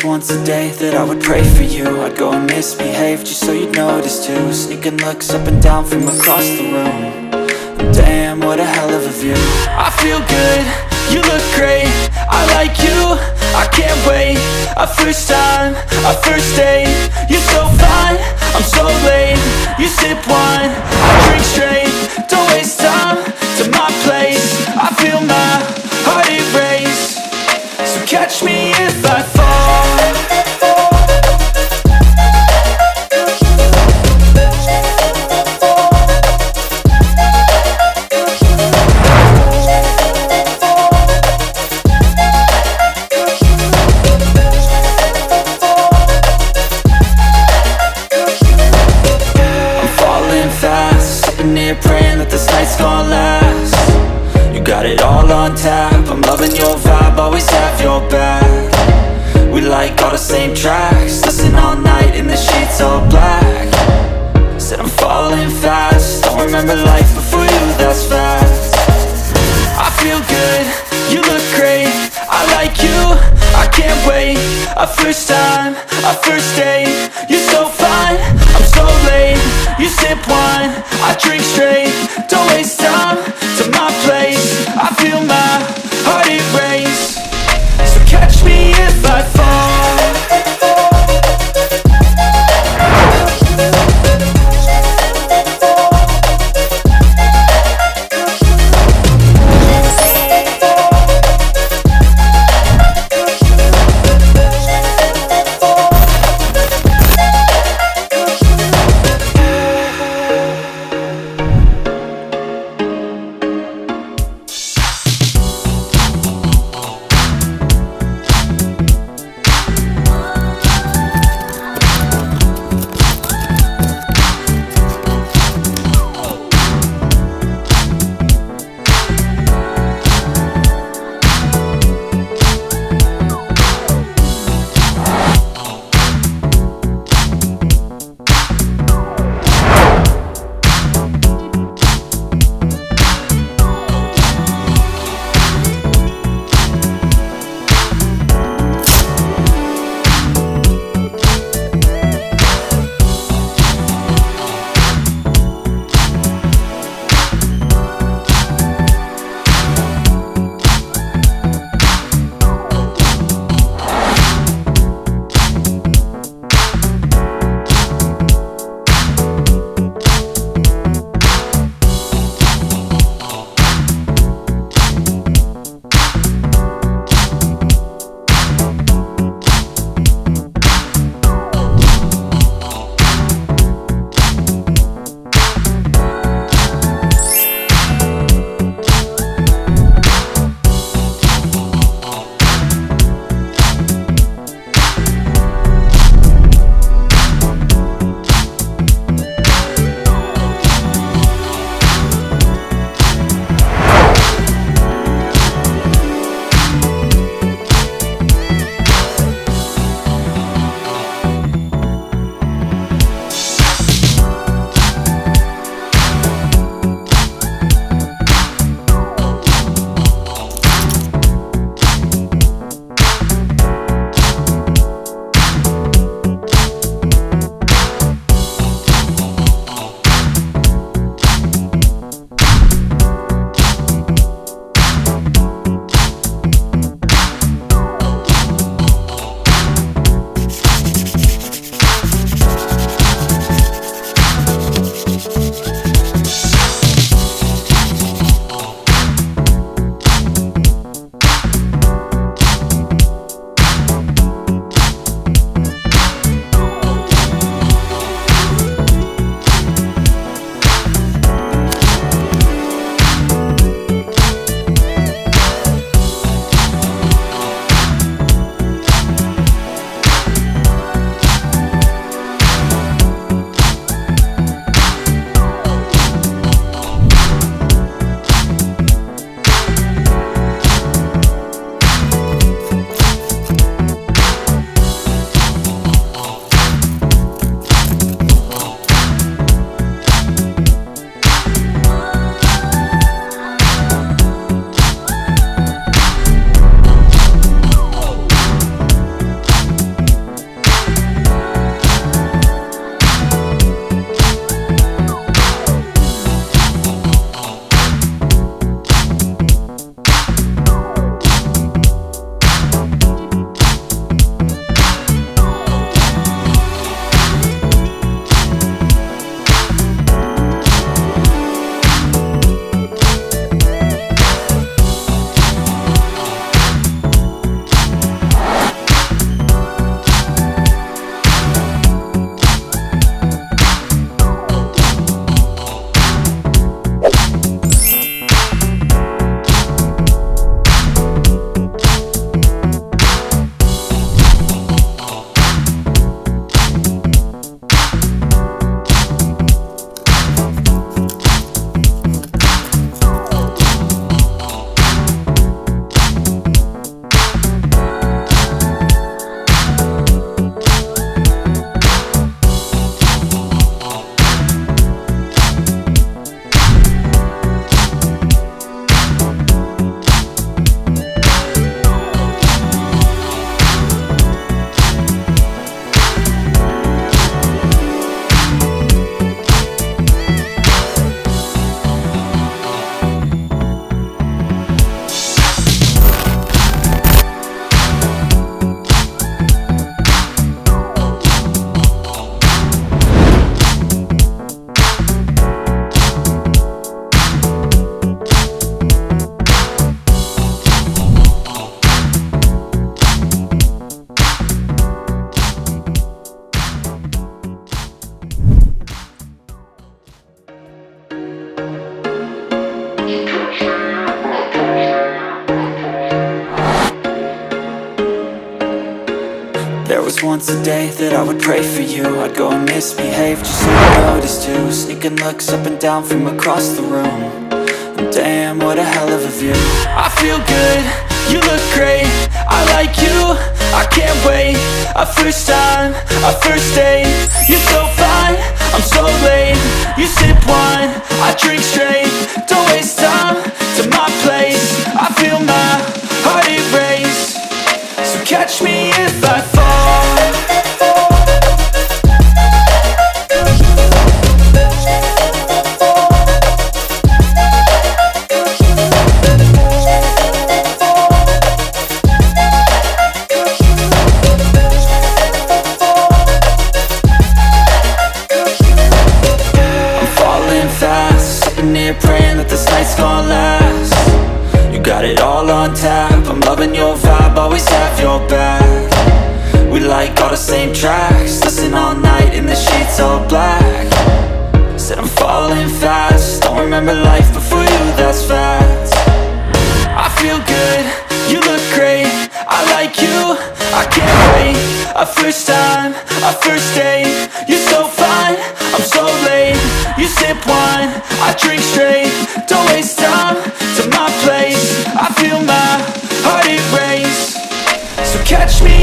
just once a day that I would pray for you. I'd go and misbehave just so you'd notice too. Sneaking looks up and down from across the room. Damn, what a hell of a view. I feel good, you look great, I like you, I can't wait. A first time, a first date. You're so fine, I'm so late. You sip wine, I drink straight. Don't waste time to my place. I feel my heart erase. So catch me if I fall. Praying that this night's gonna last. You got it all on tap, I'm loving your vibe, always have your back. We like all the same tracks, listen all night in the sheets all black. Said I'm falling fast, don't remember life before you, that's fast. I feel good, you look great, I like you, I can't wait. A first time, a first date. You're so fine, I'm so late. You sip wine, I drink straight. Don't waste time to my place. I feel my heart erase. So catch me if I fall. just once a day that I would pray for you. I'd go and misbehave just so you noticed too. Sneaking looks up and down from across the room. And damn, what a hell of a view. I feel good, you look great, I like you, I can't wait. A first time, a first date. You're so fine, I'm so late. You sip wine, I drink straight. Don't waste time to my place. I feel my heart erase. So catch me if I fall. Praying that this night's gonna last. You got it all on tap, I'm loving your vibe, always have your back. We like all the same tracks, listen all night in the sheets all black. Said I'm falling fast, don't remember life before you, that's fact. I feel good, you look great, I like you, I can't wait. A first time, a first date. You're so fine, I'm so late. You sip wine, I drink straight. Don't waste time to my place. I feel my heart erase. So catch me